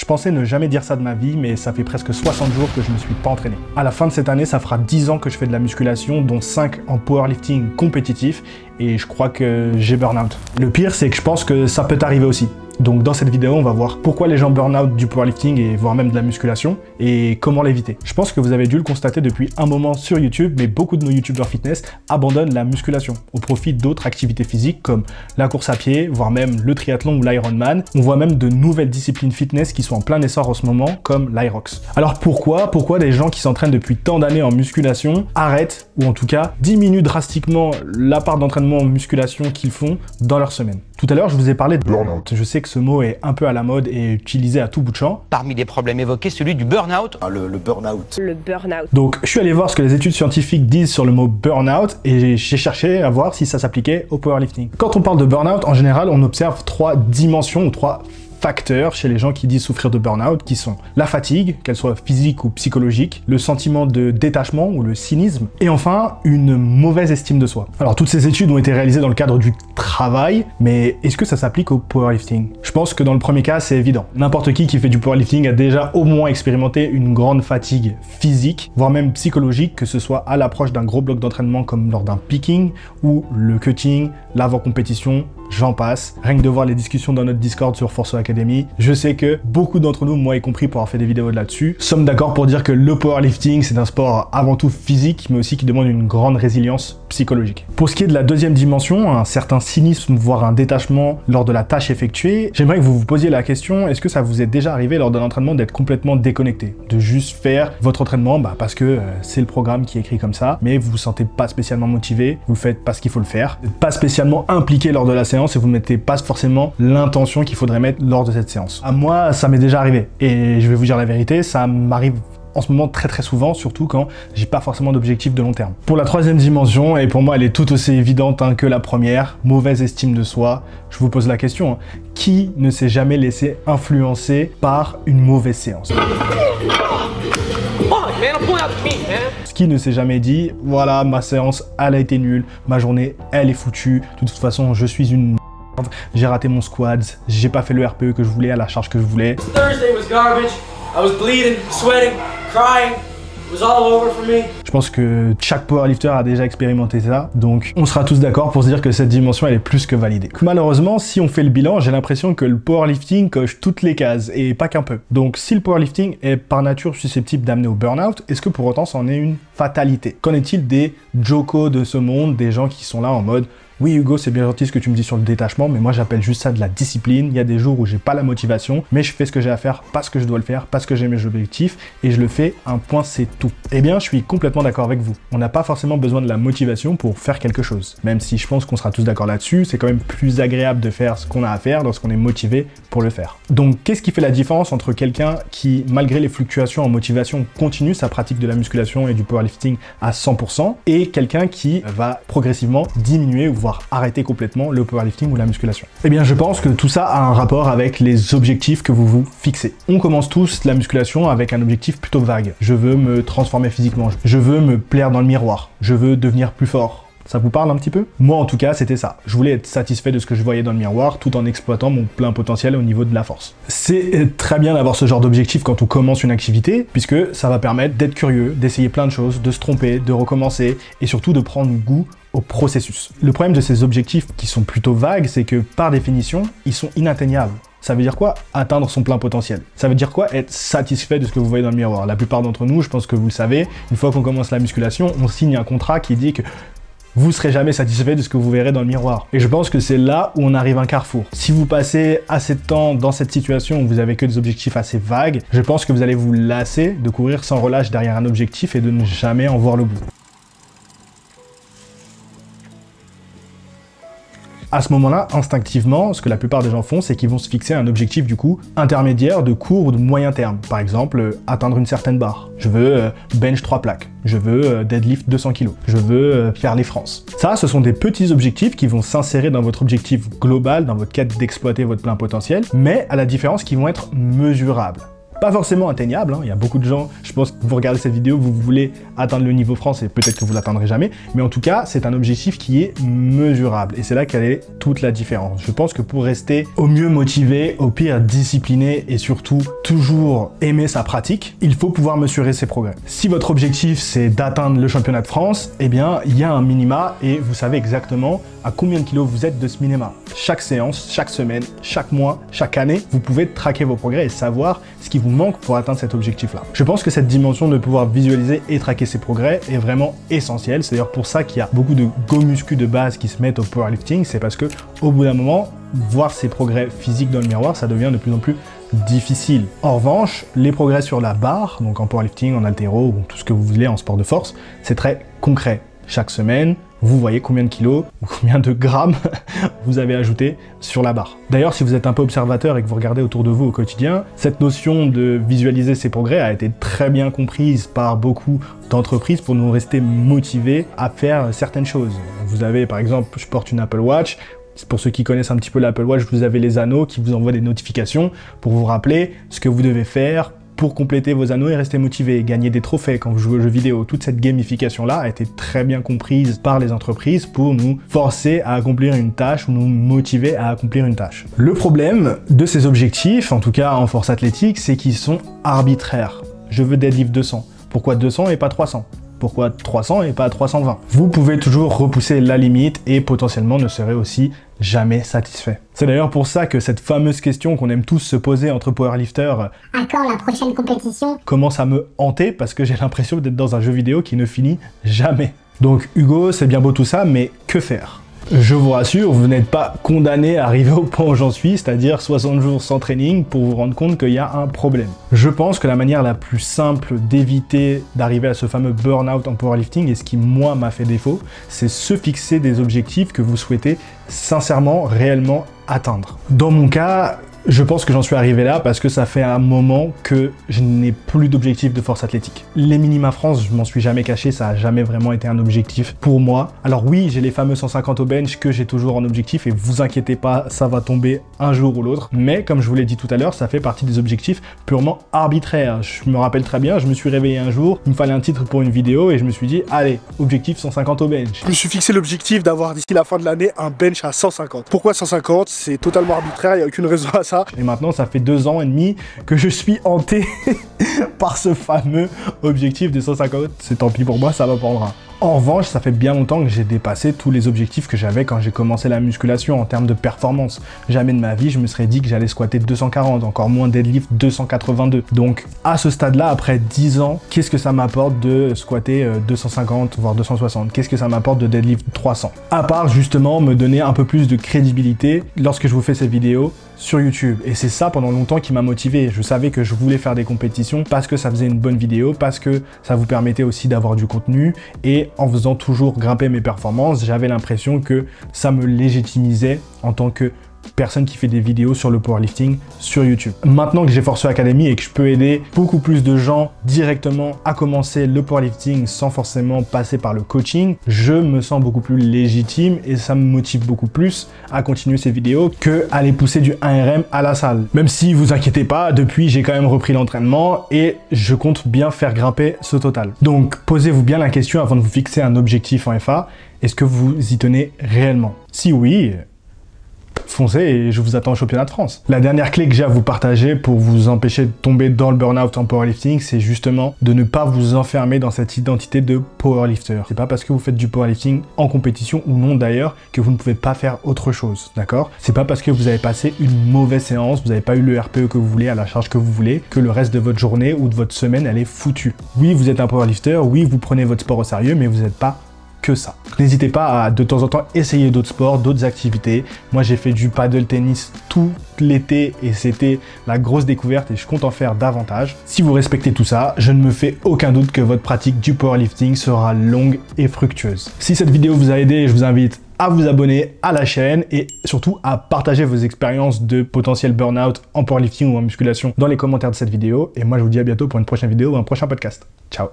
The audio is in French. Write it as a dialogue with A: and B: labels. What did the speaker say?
A: pensais ne jamais dire ça de ma vie, mais ça fait presque 60 jours que je me suis pas entraîné. À la fin de cette année, ça fera 10 ans que je fais de la musculation, dont 5 en powerlifting compétitif, et je crois que j'ai burn-out. Le pire, c'est que je pense que ça peut arriver aussi. Donc dans cette vidéo, on va voir pourquoi les gens burn out du powerlifting et voire même de la musculation et comment l'éviter. Je pense que vous avez dû le constater depuis un moment sur YouTube, mais beaucoup de nos youtubeurs fitness abandonnent la musculation au profit d'autres activités physiques comme la course à pied, voire même le triathlon ou l'Ironman. On voit même de nouvelles disciplines fitness qui sont en plein essor en ce moment, comme l'Irox. Alors pourquoi des gens qui s'entraînent depuis tant d'années en musculation arrêtent, ou en tout cas diminuent drastiquement la part d'entraînement en musculation qu'ils font dans leur semaine? Tout à l'heure, je vous ai parlé de burn-out. Je sais que ce mot est un peu à la mode et utilisé à tout bout de champ.
B: Parmi les problèmes évoqués, celui du burn-out.
C: Le burn-out.
D: Le burn-out.
A: Donc, je suis allé voir ce que les études scientifiques disent sur le mot burn-out et j'ai cherché à voir si ça s'appliquait au powerlifting. Quand on parle de burn-out, en général, on observe 3 dimensions ou 3 facteurs chez les gens qui disent souffrir de burn-out, qui sont la fatigue, qu'elle soit physique ou psychologique, le sentiment de détachement ou le cynisme, et enfin une mauvaise estime de soi. Alors toutes ces études ont été réalisées dans le cadre du travail, mais est-ce que ça s'applique au powerlifting? Je pense que dans le premier cas, c'est évident. N'importe qui fait du powerlifting a déjà au moins expérimenté une grande fatigue physique, voire même psychologique, que ce soit à l'approche d'un gros bloc d'entraînement comme lors d'un picking, ou le cutting, l'avant-compétition, j'en passe. Rien que de voir les discussions dans notre Discord sur Force Academy, je sais que beaucoup d'entre nous, moi y compris pour avoir fait des vidéos là-dessus, sommes d'accord pour dire que le powerlifting, c'est un sport avant tout physique, mais aussi qui demande une grande résilience psychologique. Pour ce qui est de la deuxième dimension, un certain cynisme, voire un détachement lors de la tâche effectuée, j'aimerais que vous vous posiez la question, est-ce que ça vous est déjà arrivé lors d'un entraînement d'être complètement déconnecté? De juste faire votre entraînement parce que c'est le programme qui est écrit comme ça, mais vous vous sentez pas spécialement motivé, vous le faites parce qu'il faut le faire, pas spécialement impliqué lors de la séance et vous ne mettez pas forcément l'intention qu'il faudrait mettre lors de cette séance. À moi, ça m'est déjà arrivé et je vais vous dire la vérité, ça m'arrive en ce moment très souvent, surtout quand j'ai pas forcément d'objectif de long terme. Pour la troisième dimension, et pour moi elle est tout aussi évidente que la première, mauvaise estime de soi, je vous pose la question, qui ne s'est jamais laissé influencer par une mauvaise séance? Qui ne s'est jamais dit, voilà, ma séance, elle a été nulle, ma journée, elle est foutue, de toute façon, je suis une merde, j'ai raté mon squad, j'ai pas fait le RPE que je voulais à la charge que je voulais.
E: Thursday was garbage. I was bleeding, sweating, crying. It was all over for me.
A: Je pense que chaque powerlifter a déjà expérimenté ça, donc on sera tous d'accord pour se dire que cette dimension elle est plus que validée. Malheureusement, si on fait le bilan, j'ai l'impression que le powerlifting coche toutes les cases, et pas qu'un peu. Donc si le powerlifting est par nature susceptible d'amener au burn-out, est-ce que pour autant c'en est une fatalité? Qu'en est-il des jokos de ce monde, des gens qui sont là en mode oui Hugo, c'est bien gentil ce que tu me dis sur le détachement, mais moi j'appelle juste ça de la discipline. Il y a des jours où j'ai pas la motivation, mais je fais ce que j'ai à faire parce que je dois le faire, parce que j'ai mes objectifs, et je le fais, un point c'est tout. Eh bien, je suis complètement d'accord avec vous. On n'a pas forcément besoin de la motivation pour faire quelque chose. Même si je pense qu'on sera tous d'accord là-dessus, c'est quand même plus agréable de faire ce qu'on a à faire lorsqu'on est motivé pour le faire. Donc, qu'est-ce qui fait la différence entre quelqu'un qui, malgré les fluctuations en motivation, continue sa pratique de la musculation et du powerlifting à 100%, et quelqu'un qui va progressivement diminuer ou arrêter complètement le powerlifting ou la musculation? Eh bien, je pense que tout ça a un rapport avec les objectifs que vous vous fixez. On commence tous la musculation avec un objectif plutôt vague. Je veux me transformer physiquement, je veux me plaire dans le miroir, je veux devenir plus fort. Ça vous parle un petit peu? Moi, en tout cas, c'était ça. Je voulais être satisfait de ce que je voyais dans le miroir, tout en exploitant mon plein potentiel au niveau de la force. C'est très bien d'avoir ce genre d'objectif quand on commence une activité, puisque ça va permettre d'être curieux, d'essayer plein de choses, de se tromper, de recommencer, et surtout de prendre goût au processus. Le problème de ces objectifs qui sont plutôt vagues, c'est que par définition, ils sont inatteignables. Ça veut dire quoi? Atteindre son plein potentiel. Ça veut dire quoi? Être satisfait de ce que vous voyez dans le miroir. La plupart d'entre nous, je pense que vous le savez, une fois qu'on commence la musculation, on signe un contrat qui dit que vous serez jamais satisfait de ce que vous verrez dans le miroir. Et je pense que c'est là où on arrive à un carrefour. Si vous passez assez de temps dans cette situation où vous avez que des objectifs assez vagues, je pense que vous allez vous lasser de courir sans relâche derrière un objectif et de ne jamais en voir le bout. À ce moment-là, instinctivement, ce que la plupart des gens font, c'est qu'ils vont se fixer un objectif du coup intermédiaire de court ou de moyen terme. Par exemple, atteindre une certaine barre. Je veux bench 3 plaques. Je veux deadlift 200 kg. Je veux faire les France. Ça, ce sont des petits objectifs qui vont s'insérer dans votre objectif global, dans votre quête d'exploiter votre plein potentiel, mais à la différence qu'ils vont être mesurables. pas forcément atteignable, hein. Il y a beaucoup de gens, je pense que vous regardez cette vidéo, vous voulez atteindre le niveau France et peut-être que vous l'atteindrez jamais, mais en tout cas, c'est un objectif qui est mesurable et c'est là qu'elle est toute la différence. Je pense que pour rester au mieux motivé, au pire discipliné et surtout toujours aimer sa pratique, il faut pouvoir mesurer ses progrès. Si votre objectif c'est d'atteindre le championnat de France, eh bien, il y a un minima et vous savez exactement à combien de kilos vous êtes de ce minima. Chaque séance, chaque semaine, chaque mois, chaque année, vous pouvez traquer vos progrès et savoir ce qui vous manque pour atteindre cet objectif-là. Je pense que cette dimension de pouvoir visualiser et traquer ses progrès est vraiment essentielle. C'est d'ailleurs pour ça qu'il y a beaucoup de go muscu de base qui se mettent au powerlifting. C'est parce que au bout d'un moment, voir ses progrès physiques dans le miroir, ça devient de plus en plus difficile. En revanche, les progrès sur la barre, donc en powerlifting, en haltéro, ou tout ce que vous voulez en sport de force, c'est très concret. Chaque semaine, vous voyez combien de kilos ou combien de grammes vous avez ajouté sur la barre. D'ailleurs, si vous êtes un peu observateur et que vous regardez autour de vous au quotidien, cette notion de visualiser ses progrès a été très bien comprise par beaucoup d'entreprises pour nous rester motivés à faire certaines choses. Vous avez, par exemple, je porte une Apple Watch. Pour ceux qui connaissent un petit peu l'Apple Watch, vous avez les anneaux qui vous envoient des notifications pour vous rappeler ce que vous devez faire pour compléter vos anneaux et rester motivé, gagner des trophées quand vous jouez aux jeux vidéo. Toute cette gamification-là a été très bien comprise par les entreprises pour nous forcer à accomplir une tâche ou nous motiver à accomplir une tâche. Le problème de ces objectifs, en tout cas en force athlétique, c'est qu'ils sont arbitraires. Je veux deadlift 200. Pourquoi 200 et pas 300 ? Pourquoi 300 et pas 320? Vous pouvez toujours repousser la limite et potentiellement ne serez aussi jamais satisfait. C'est d'ailleurs pour ça que cette fameuse question qu'on aime tous se poser entre powerlifters,
C: à quand la prochaine compétition,
A: commence à me hanter parce que j'ai l'impression d'être dans un jeu vidéo qui ne finit jamais. Donc Hugo, c'est bien beau tout ça, mais que faire? Je vous rassure, vous n'êtes pas condamné à arriver au point où j'en suis, c'est-à-dire 60 jours sans training pour vous rendre compte qu'il y a un problème. Je pense que la manière la plus simple d'éviter d'arriver à ce fameux burn-out en powerlifting et ce qui, moi, m'a fait défaut, c'est se fixer des objectifs que vous souhaitez sincèrement, réellement atteindre. Dans mon cas, je pense que j'en suis arrivé là parce que ça fait un moment que je n'ai plus d'objectif de force athlétique. Les minima France, je m'en suis jamais caché, ça a jamais vraiment été un objectif pour moi. Alors oui, j'ai les fameux 150 au bench que j'ai toujours en objectif et vous inquiétez pas, ça va tomber un jour ou l'autre. Mais comme je vous l'ai dit tout à l'heure, ça fait partie des objectifs purement arbitraires. Je me rappelle très bien, je me suis réveillé un jour, il me fallait un titre pour une vidéo et je me suis dit, allez, objectif 150 au bench.
D: Je me suis fixé l'objectif d'avoir d'ici la fin de l'année un bench à 150. Pourquoi 150? C'est totalement arbitraire, il n'y a aucune raison à ça.
A: Et maintenant, ça fait 2 ans et demi que je suis hanté par ce fameux objectif des 150. C'est tant pis pour moi, ça va prendre un. En revanche, ça fait bien longtemps que j'ai dépassé tous les objectifs que j'avais quand j'ai commencé la musculation en termes de performance. Jamais de ma vie, je me serais dit que j'allais squatter 240, encore moins deadlift 282. Donc, à ce stade-là, après 10 ans, qu'est-ce que ça m'apporte de squatter 250, voire 260? Qu'est-ce que ça m'apporte de deadlift 300? À part, justement, me donner un peu plus de crédibilité lorsque je vous fais ces vidéos sur YouTube. Et c'est ça pendant longtemps qui m'a motivé. Je savais que je voulais faire des compétitions parce que ça faisait une bonne vidéo, parce que ça vous permettait aussi d'avoir du contenu. Et en faisant toujours grimper mes performances, j'avais l'impression que ça me légitimisait en tant que personne qui fait des vidéos sur le powerlifting sur YouTube. Maintenant que j'ai Force Academy et que je peux aider beaucoup plus de gens directement à commencer le powerlifting sans forcément passer par le coaching, je me sens beaucoup plus légitime et ça me motive beaucoup plus à continuer ces vidéos que à aller pousser du 1RM à la salle. Même si vous inquiétez pas, depuis j'ai quand même repris l'entraînement et je compte bien faire grimper ce total. Donc posez-vous bien la question avant de vous fixer un objectif en FA. Est-ce que vous y tenez réellement? Si oui, foncez et je vous attends au championnat de France. La dernière clé que j'ai à vous partager pour vous empêcher de tomber dans le burn-out en powerlifting, c'est justement de ne pas vous enfermer dans cette identité de powerlifter. C'est pas parce que vous faites du powerlifting en compétition ou non d'ailleurs que vous ne pouvez pas faire autre chose, d'accord? C'est pas parce que vous avez passé une mauvaise séance, vous n'avez pas eu le RPE que vous voulez à la charge que vous voulez, que le reste de votre journée ou de votre semaine elle est foutue. Oui, vous êtes un powerlifter, oui, vous prenez votre sport au sérieux, mais vous n'êtes pas que ça. N'hésitez pas à de temps en temps essayer d'autres sports, d'autres activités. Moi j'ai fait du paddle tennis tout l'été et c'était la grosse découverte et je compte en faire davantage. Si vous respectez tout ça, je ne me fais aucun doute que votre pratique du powerlifting sera longue et fructueuse. Si cette vidéo vous a aidé, je vous invite à vous abonner à la chaîne et surtout à partager vos expériences de potentiel burn-out en powerlifting ou en musculation dans les commentaires de cette vidéo. Et moi je vous dis à bientôt pour une prochaine vidéo ou un prochain podcast. Ciao!